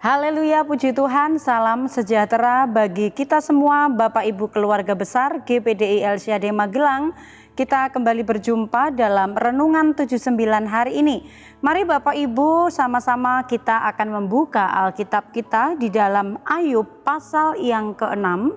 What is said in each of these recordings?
Haleluya, puji Tuhan, salam sejahtera bagi kita semua, Bapak Ibu keluarga besar GPDI LCAD Magelang. Kita kembali berjumpa dalam Renungan 79 hari ini. Mari Bapak Ibu sama-sama kita akan membuka Alkitab kita di dalam Ayub pasal yang ke-6.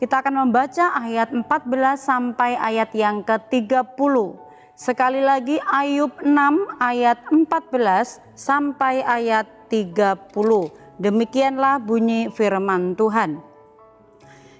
Kita akan membaca ayat 14 sampai ayat yang ke-30. Sekali lagi Ayub 6 ayat 14 sampai ayat 30. Demikianlah bunyi firman Tuhan.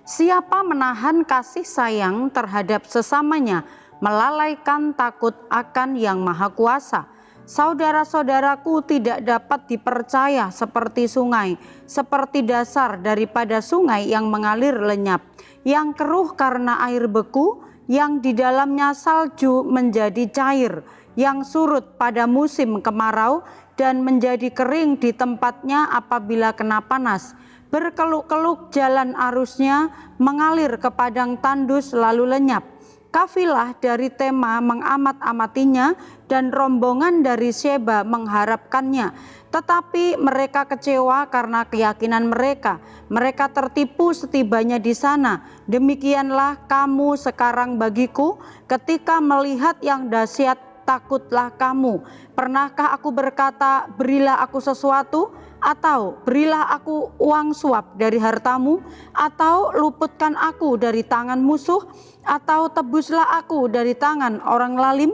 Siapa menahan kasih sayang terhadap sesamanya, melalaikan takut akan Yang Maha Kuasa. Saudara-saudaraku tidak dapat dipercaya seperti sungai, seperti dasar daripada sungai yang mengalir lenyap, yang keruh karena air beku, yang di dalamnya salju menjadi cair, yang surut pada musim kemarau dan menjadi kering di tempatnya apabila kena panas. Berkeluk-keluk jalan arusnya, mengalir ke padang tandus lalu lenyap. Kafilah dari Tema mengamat-amatinya dan rombongan dari Sheba mengharapkannya. Tetapi mereka kecewa karena keyakinan mereka. Mereka tertipu setibanya di sana. Demikianlah kamu sekarang bagiku, ketika melihat yang dahsyat takutlah kamu. Pernahkah aku berkata, berilah aku sesuatu, atau berilah aku uang suap dari hartamu, atau luputkan aku dari tangan musuh, atau tebuslah aku dari tangan orang lalim?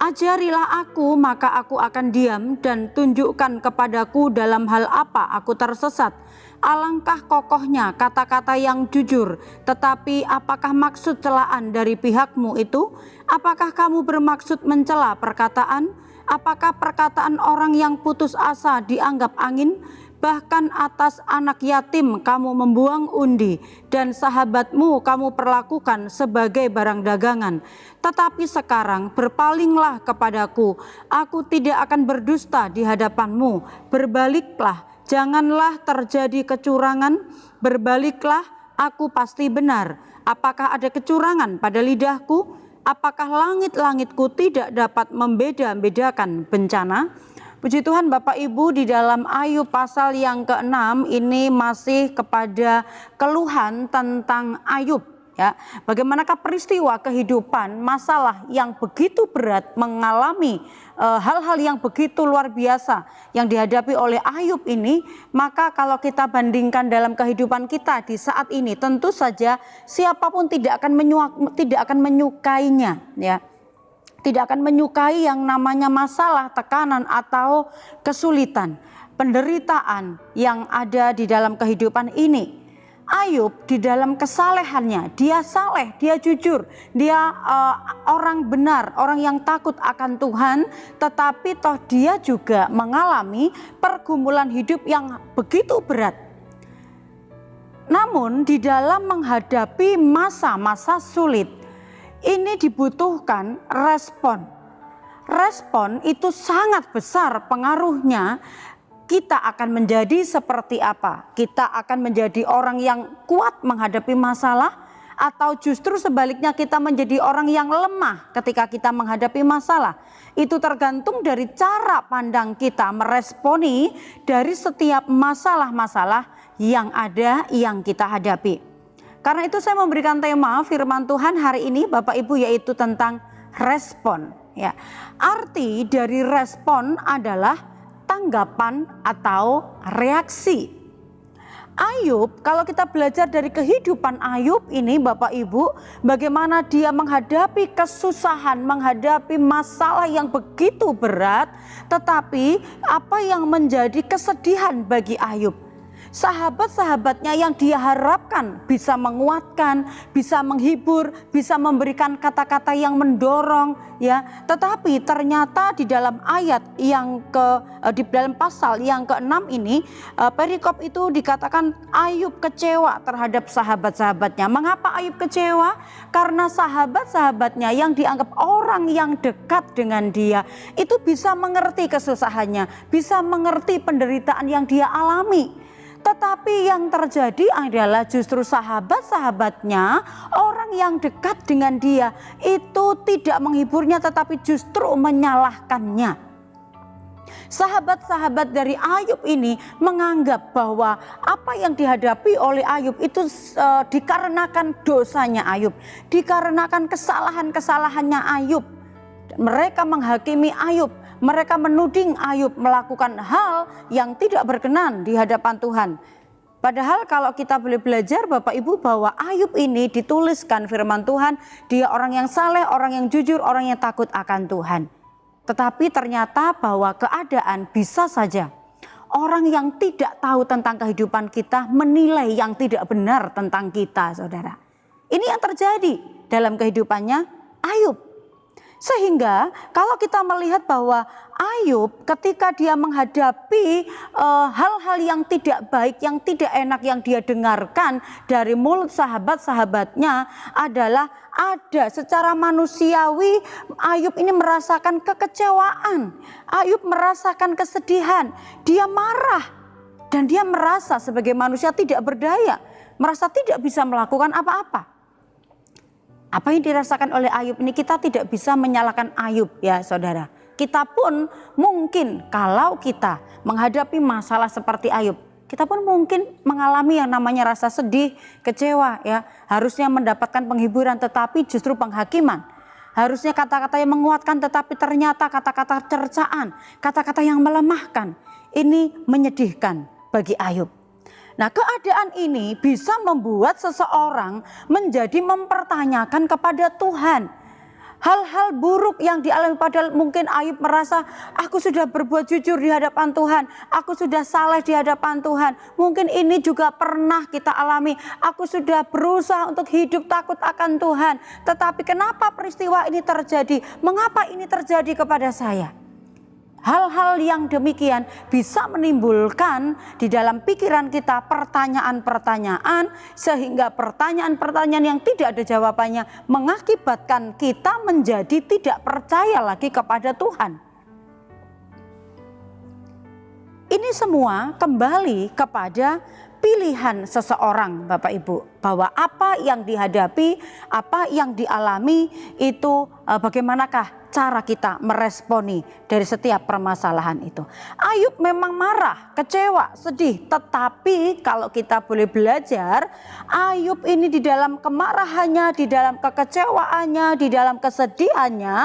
Ajarilah aku, maka aku akan diam, dan tunjukkan kepadaku dalam hal apa aku tersesat. Alangkah kokohnya kata-kata yang jujur, tetapi apakah maksud celaan dari pihakmu itu? Apakah kamu bermaksud mencela perkataan? Apakah perkataan orang yang putus asa dianggap angin? Bahkan atas anak yatim kamu membuang undi, dan sahabatmu kamu perlakukan sebagai barang dagangan. Tetapi sekarang berpalinglah kepadaku, aku tidak akan berdusta di hadapanmu. Berbaliklah, janganlah terjadi kecurangan. Berbaliklah, aku pasti benar. Apakah ada kecurangan pada lidahku? Apakah langit-langitku tidak dapat membeda-bedakan bencana? Puji Tuhan Bapak Ibu, di dalam Ayub pasal yang ke-6 ini masih kepada keluhan tentang Ayub. Ya, bagaimanakah peristiwa kehidupan, masalah yang begitu berat, mengalami hal-hal yang begitu luar biasa yang dihadapi oleh Ayub ini. Maka kalau kita bandingkan dalam kehidupan kita di saat ini, tentu saja siapapun tidak akan menyukainya, ya. Tidak akan menyukai yang namanya masalah, tekanan atau kesulitan, penderitaan yang ada di dalam kehidupan ini. Ayub di dalam kesalehannya, dia saleh, dia jujur, dia orang benar, orang yang takut akan Tuhan, tetapi toh dia juga mengalami pergumulan hidup yang begitu berat. Namun di dalam menghadapi masa-masa sulit, ini dibutuhkan respon. Respon itu sangat besar pengaruhnya. Kita akan menjadi seperti apa? Kita akan menjadi orang yang kuat menghadapi masalah, atau justru sebaliknya kita menjadi orang yang lemah ketika kita menghadapi masalah. Itu tergantung dari cara pandang kita meresponi dari setiap masalah-masalah yang ada yang kita hadapi. Karena itu saya memberikan tema firman Tuhan hari ini Bapak Ibu, yaitu tentang respon. Ya, arti dari respon adalah tanggapan atau reaksi. Ayub, kalau kita belajar dari kehidupan Ayub ini Bapak Ibu, bagaimana dia menghadapi kesusahan, menghadapi masalah yang begitu berat, tetapi apa yang menjadi kesedihan bagi Ayub? Sahabat-sahabatnya yang dia harapkan bisa menguatkan, bisa menghibur, bisa memberikan kata-kata yang mendorong, ya. Tetapi ternyata di dalam ayat yang di dalam pasal yang ke-6 ini, perikop itu dikatakan Ayub kecewa terhadap sahabat-sahabatnya. Mengapa Ayub kecewa? Karena sahabat-sahabatnya yang dianggap orang yang dekat dengan dia itu bisa mengerti kesusahannya, bisa mengerti penderitaan yang dia alami. Tetapi yang terjadi adalah justru sahabat-sahabatnya, orang yang dekat dengan dia itu tidak menghiburnya, tetapi justru menyalahkannya. Sahabat-sahabat dari Ayub ini menganggap bahwa apa yang dihadapi oleh Ayub itu dikarenakan dosanya Ayub, dikarenakan kesalahan-kesalahannya Ayub. Mereka menghakimi Ayub, mereka menuding Ayub melakukan hal yang tidak berkenan di hadapan Tuhan. Padahal kalau kita boleh belajar Bapak Ibu bahwa Ayub ini dituliskan firman Tuhan, dia orang yang saleh, orang yang jujur, orang yang takut akan Tuhan. Tetapi ternyata bahwa keadaan bisa saja orang yang tidak tahu tentang kehidupan kita menilai yang tidak benar tentang kita, saudara. Ini yang terjadi dalam kehidupannya Ayub. Sehingga kalau kita melihat bahwa Ayub ketika dia menghadapi hal-hal yang tidak baik, yang tidak enak yang dia dengarkan dari mulut sahabat-sahabatnya adalah ada secara manusiawi Ayub ini merasakan kekecewaan, Ayub merasakan kesedihan, dia marah dan dia merasa sebagai manusia tidak berdaya, merasa tidak bisa melakukan apa-apa. Apa yang dirasakan oleh Ayub ini kita tidak bisa menyalahkan Ayub ya saudara. Kita pun mungkin kalau kita menghadapi masalah seperti Ayub, kita pun mungkin mengalami yang namanya rasa sedih, kecewa ya. Harusnya mendapatkan penghiburan tetapi justru penghakiman. Harusnya kata-kata yang menguatkan tetapi ternyata kata-kata cercaan, kata-kata yang melemahkan. Ini menyedihkan bagi Ayub. Nah, keadaan ini bisa membuat seseorang menjadi mempertanyakan kepada Tuhan. Hal-hal buruk yang dialami, padahal mungkin Ayub merasa aku sudah berbuat jujur di hadapan Tuhan, aku sudah saleh di hadapan Tuhan. Mungkin ini juga pernah kita alami, aku sudah berusaha untuk hidup takut akan Tuhan. Tetapi kenapa peristiwa ini terjadi? Mengapa ini terjadi kepada saya? Hal-hal yang demikian bisa menimbulkan di dalam pikiran kita pertanyaan-pertanyaan, sehingga pertanyaan-pertanyaan yang tidak ada jawabannya mengakibatkan kita menjadi tidak percaya lagi kepada Tuhan. Ini semua kembali kepada pilihan seseorang Bapak Ibu, bahwa apa yang dihadapi, apa yang dialami itu bagaimanakah cara kita meresponi dari setiap permasalahan itu. Ayub memang marah, kecewa, sedih, tetapi kalau kita boleh belajar, Ayub ini di dalam kemarahannya, di dalam kekecewaannya, di dalam kesedihannya,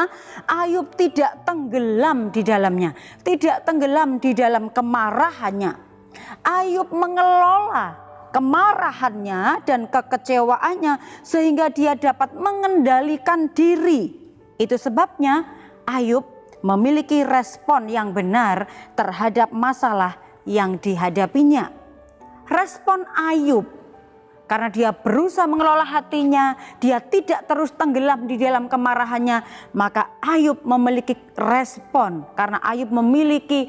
Ayub tidak tenggelam di dalamnya, tidak tenggelam di dalam kemarahannya. Ayub mengelola kemarahannya dan kekecewaannya sehingga dia dapat mengendalikan diri. Itu sebabnya Ayub memiliki respon yang benar terhadap masalah yang dihadapinya. Respon Ayub karena dia berusaha mengelola hatinya, dia tidak terus tenggelam di dalam kemarahannya, maka Ayub memiliki respon. Karena Ayub memiliki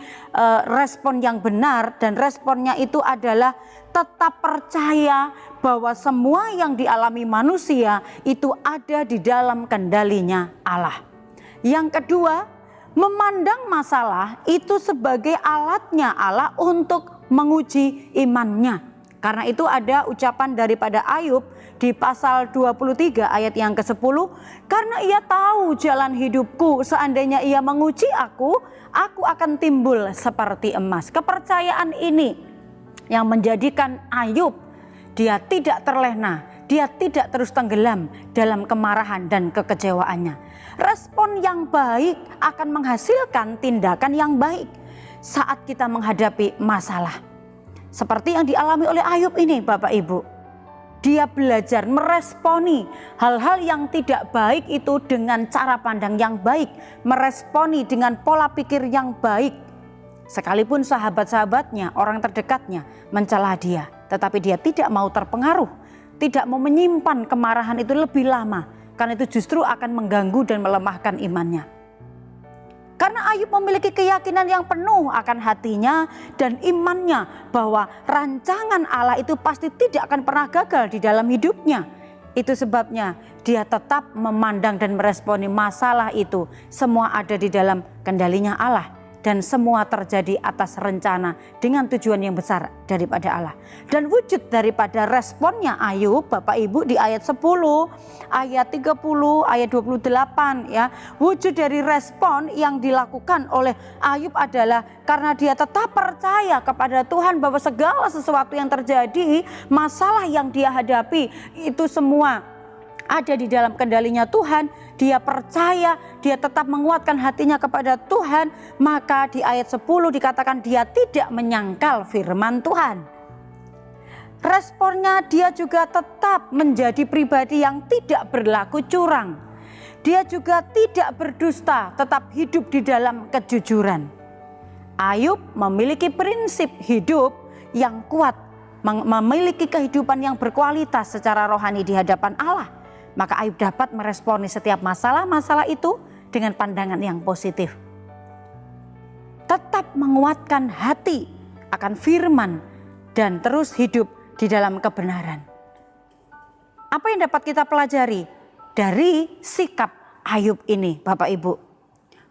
respon yang benar, dan responnya itu adalah tetap percaya bahwa semua yang dialami manusia itu ada di dalam kendalinya Allah. Yang kedua, memandang masalah itu sebagai alatnya Allah untuk menguji imannya. Karena itu ada ucapan daripada Ayub di pasal 23 ayat yang ke-10. Karena ia tahu jalan hidupku, seandainya ia menguji aku akan timbul seperti emas. Kepercayaan ini yang menjadikan Ayub dia tidak terlena, dia tidak terus tenggelam dalam kemarahan dan kekecewaannya. Respon yang baik akan menghasilkan tindakan yang baik saat kita menghadapi masalah. Seperti yang dialami oleh Ayub ini Bapak Ibu. Dia belajar meresponi hal-hal yang tidak baik itu dengan cara pandang yang baik. Meresponi dengan pola pikir yang baik. Sekalipun sahabat-sahabatnya, orang terdekatnya mencela dia, tetapi dia tidak mau terpengaruh, tidak mau menyimpan kemarahan itu lebih lama, karena itu justru akan mengganggu dan melemahkan imannya. Karena Ayub memiliki keyakinan yang penuh akan hatinya dan imannya bahwa rancangan Allah itu pasti tidak akan pernah gagal di dalam hidupnya. Itu sebabnya dia tetap memandang dan meresponi masalah itu semua ada di dalam kendalinya Allah. dan semua terjadi atas rencana dengan tujuan yang besar daripada Allah. Dan wujud daripada responnya Ayub, Bapak Ibu, di ayat 10, ayat 30, ayat 28 ya. Wujud dari respon yang dilakukan oleh Ayub adalah karena dia tetap percaya kepada Tuhan bahwa segala sesuatu yang terjadi, masalah yang dia hadapi itu semua ada di dalam kendalinya Tuhan. Dia percaya, dia tetap menguatkan hatinya kepada Tuhan. Maka di ayat 10 dikatakan dia tidak menyangkal firman Tuhan. Responnya, dia juga tetap menjadi pribadi yang tidak berlaku curang. Dia juga tidak berdusta, tetap hidup di dalam kejujuran. Ayub memiliki prinsip hidup yang kuat, memiliki kehidupan yang berkualitas secara rohani di hadapan Allah. Maka Ayub dapat meresponi setiap masalah-masalah itu dengan pandangan yang positif. Tetap menguatkan hati akan firman dan terus hidup di dalam kebenaran. Apa yang dapat kita pelajari dari sikap Ayub ini, Bapak Ibu?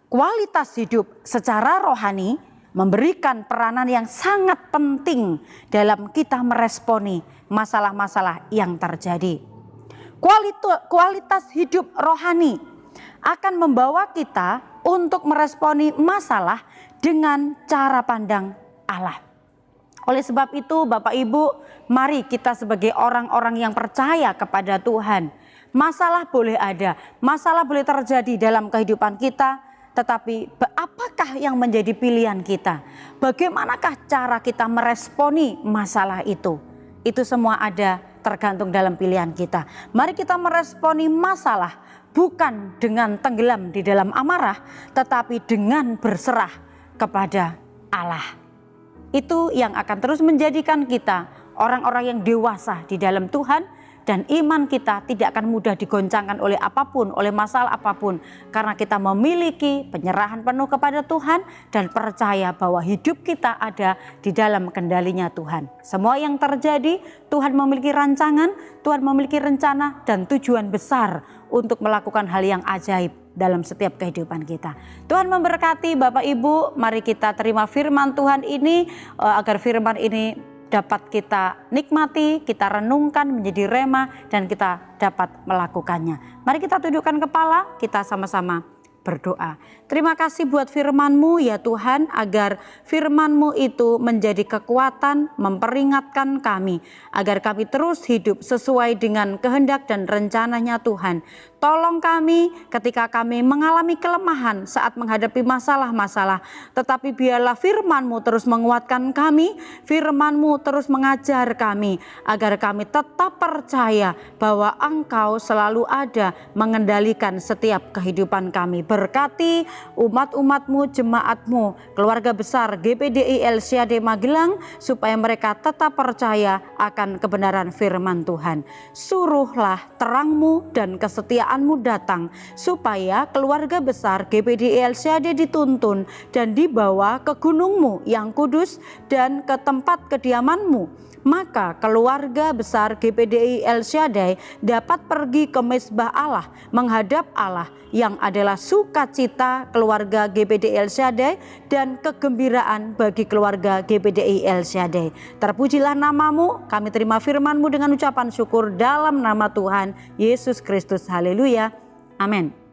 Kualitas hidup secara rohani memberikan peranan yang sangat penting dalam kita meresponi masalah-masalah yang terjadi. Kualitas hidup rohani akan membawa kita untuk meresponi masalah dengan cara pandang Allah. Oleh sebab itu Bapak Ibu, mari kita sebagai orang-orang yang percaya kepada Tuhan. Masalah boleh ada, masalah boleh terjadi dalam kehidupan kita, tetapi apakah yang menjadi pilihan kita? Bagaimanakah cara kita meresponi masalah itu? Itu semua ada tergantung dalam pilihan kita. Mari kita meresponi masalah bukan dengan tenggelam di dalam amarah, tetapi dengan berserah kepada Allah. Itu yang akan terus menjadikan kita orang-orang yang dewasa di dalam Tuhan, dan iman kita tidak akan mudah digoncangkan oleh apapun, oleh masalah apapun, karena kita memiliki penyerahan penuh kepada Tuhan dan percaya bahwa hidup kita ada di dalam kendalinya Tuhan. Semua yang terjadi, Tuhan memiliki rancangan, Tuhan memiliki rencana dan tujuan besar untuk melakukan hal yang ajaib dalam setiap kehidupan kita. Tuhan memberkati Bapak Ibu. Mari kita terima firman Tuhan ini, agar firman ini dapat kita nikmati, kita renungkan menjadi rema, dan kita dapat melakukannya. Mari kita tundukkan kepala, kita sama-sama berdoa. Terima kasih buat firman-Mu ya Tuhan, agar firman-Mu itu menjadi kekuatan, memperingatkan kami, agar kami terus hidup sesuai dengan kehendak dan rencananya Tuhan. Tolong kami ketika kami mengalami kelemahan saat menghadapi masalah-masalah. Tetapi biarlah firman-Mu terus menguatkan kami, firman-Mu terus mengajar kami, agar kami tetap percaya bahwa Engkau selalu ada mengendalikan setiap kehidupan kami. Berkati umat-umat-Mu, jemaat-Mu, keluarga besar GPDI El-Syadeh Magelang, supaya mereka tetap percaya akan kebenaran firman Tuhan. Suruhlah terang-Mu dan kesetiaan-Mu datang, supaya keluarga besar GPDI El-Syadeh dituntun dan dibawa ke gunung-Mu yang kudus dan ke tempat kediaman-Mu. Maka keluarga besar GPDI El-Syadeh dapat pergi ke mezbah Allah, menghadap Allah yang adalah sukacita keluarga GPDI El-Syadeh dan kegembiraan bagi keluarga GPDI El-Syadeh. Terpujilah nama-Mu, kami terima firman-Mu dengan ucapan syukur dalam nama Tuhan Yesus Kristus. Haleluya. Amin.